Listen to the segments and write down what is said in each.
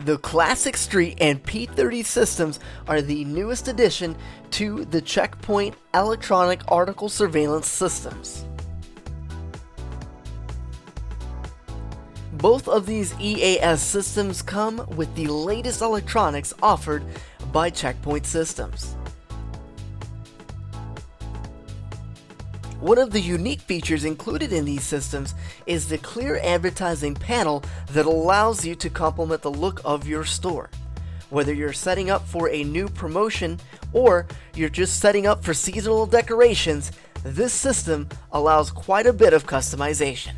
The Classic Street and P30 systems are the newest addition to the Checkpoint electronic article surveillance systems. Both of these EAS systems come with the latest electronics offered by Checkpoint Systems. One of the unique features included in these systems is the clear advertising panel that allows you to complement the look of your store. Whether you're setting up for a new promotion or you're just setting up for seasonal decorations, this system allows quite a bit of customization.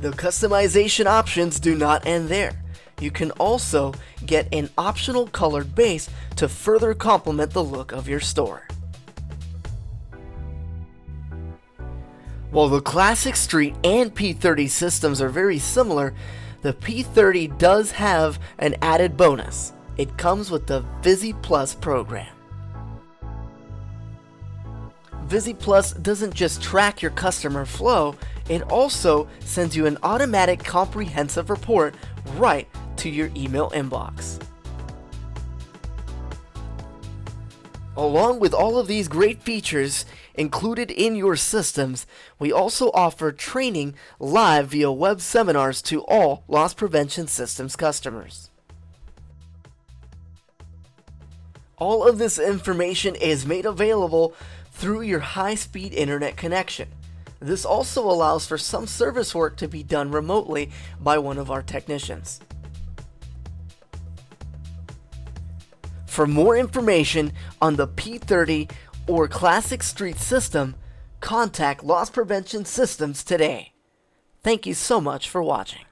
The customization options do not end there. You can also get an optional colored base to further complement the look of your store. While the Classic Street and P30 systems are very similar, the P30 does have an added bonus. It comes with the Visi Plus program. Visi Plus doesn't just track your customer flow, it also sends you an automatic comprehensive report right to your email inbox. Along with all of these great features included in your systems, we also offer training live via web seminars to all loss prevention systems customers. All of this information is made available through your high-speed internet connection. This also allows for some service work to be done remotely by one of our technicians. For more information on the P30 or Classic Street system, contact Loss Prevention Systems today. Thank you so much for watching.